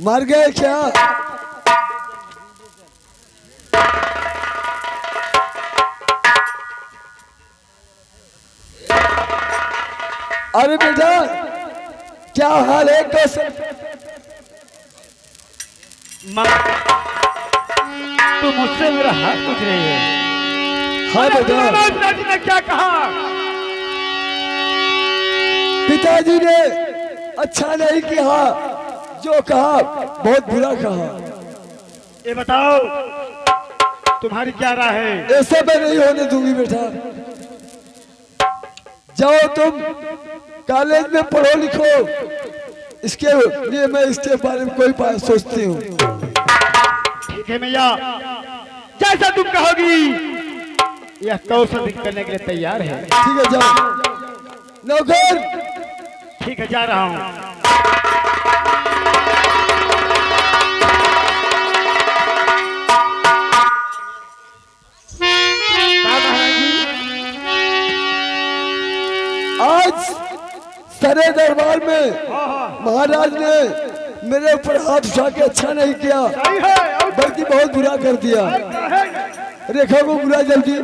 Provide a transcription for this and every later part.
मर गए क्या? अरे बेटा क्या हाल है? कैसे तू मुझसे मेरा हाथ पूछ रही है? हाँ बेटा, पिताजी ने क्या कहा? पिताजी ने अच्छा नहीं कहा, जो कहा बहुत बुरा कहा। ये बताओ तुम्हारी क्या राय है? ऐसा मैं नहीं होने दूंगी बेटा। जाओ तुम कॉलेज में पढ़ो लिखो, इसके लिए मैं इसके बारे में कोई बात सोचती हूँ। ठीक है मैया, जैसा तुम कहोगी यह कौशल करने के लिए तैयार है। ठीक है जाओ। नौकर, ठीक है जा रहा हूँ। आज सरे दरबार में महाराज ने मेरे ऊपर हाथ उठा के अच्छा नहीं किया, बल्कि बहुत बुरा कर दिया। रेखा को बुला जल्दी।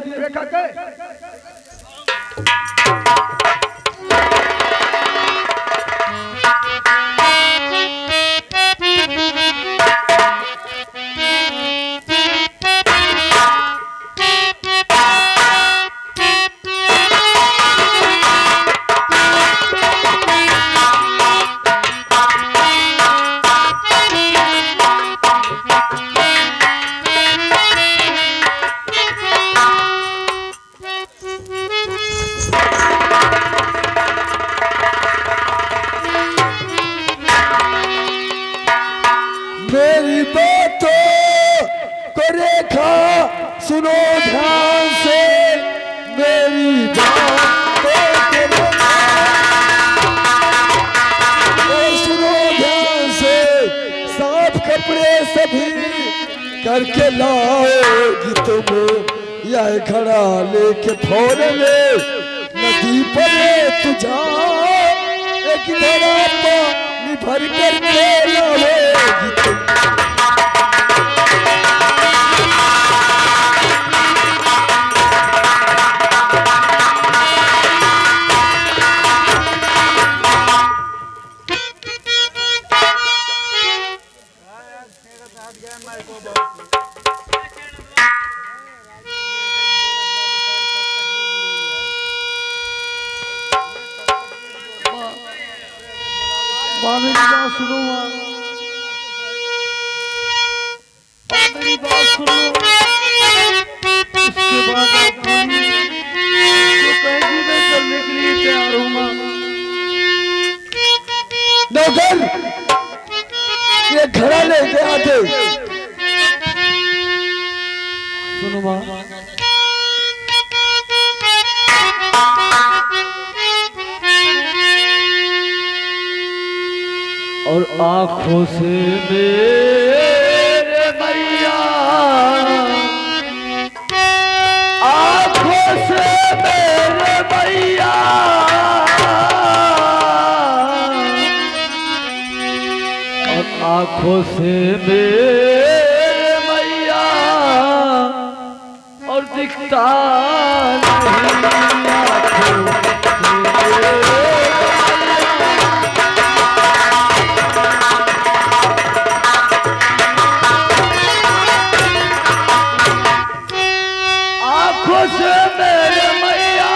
मेरी बातों को रेखा सुनो ध्यान से, मेरी बातों को सुनो ध्यान से। साफ कपड़े सभी करके लाओगी तुम, यह घड़ा लेके फौरन नदी पर तू जा, एक घड़ा पानी भर कर लाओगी तुम। मेरी बात सुनो, मेरी बात सुनो। इसके बाद आप जो कहेगी मैं करने के लिए तैयार हूँ। नौकर, ये घड़ा लेके आते। सुनो माँ, और आंखों से मेरे मैया, आंखों से मेरे मैया, और आंखों से मेरे मैया, और दिखता नहीं आंखों से। से मेरे मैया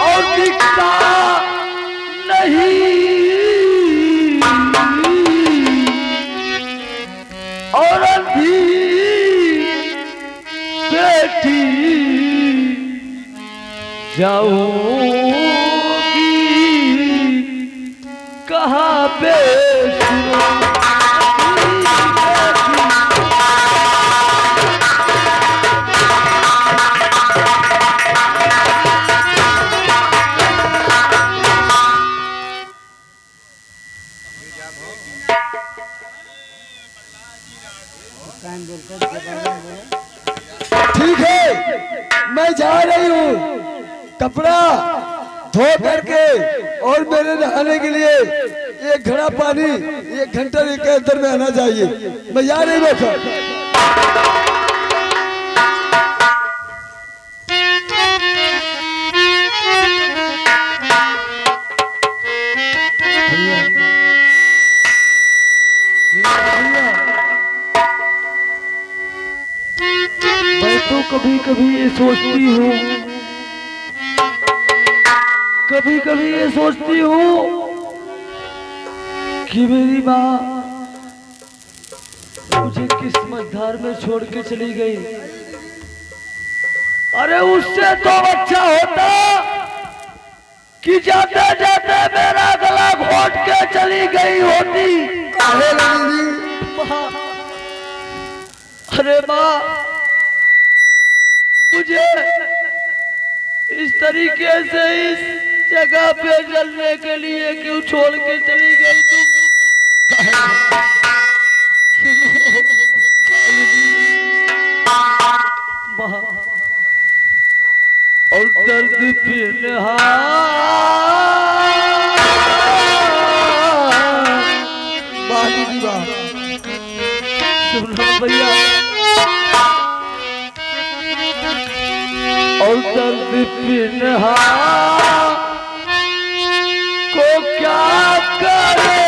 और दिखता नहीं, और अंधी बेटी जाऊंगी कहाँ पे सुनो। ठीक है, मैं जा रही हूँ। कपड़ा धो करके और मेरे नहाने के लिए एक घड़ा पानी 1 घंटा के अंदर में आना चाहिए। मैं यहाँ नहीं बैठा। मैं तो कभी कभी ये सोचती हूँ, कभी कभी ये सोचती हूँ कि मेरी माँ मुझे किस मझधार में छोड़ के चली गई। अरे उससे तो अच्छा होता कि जाते जाते मेरा गला घोट के चली गई होती। काहे लगी? माँ, अरे माँ, मुझे इस तरीके से इस जगह पे जलने के लिए क्यों छोड़ के चली गई तुम? माँ, और दर्द पिन्हा दीदी वाह। सुनो भैया, और दर्द पिन्हा को क्या करे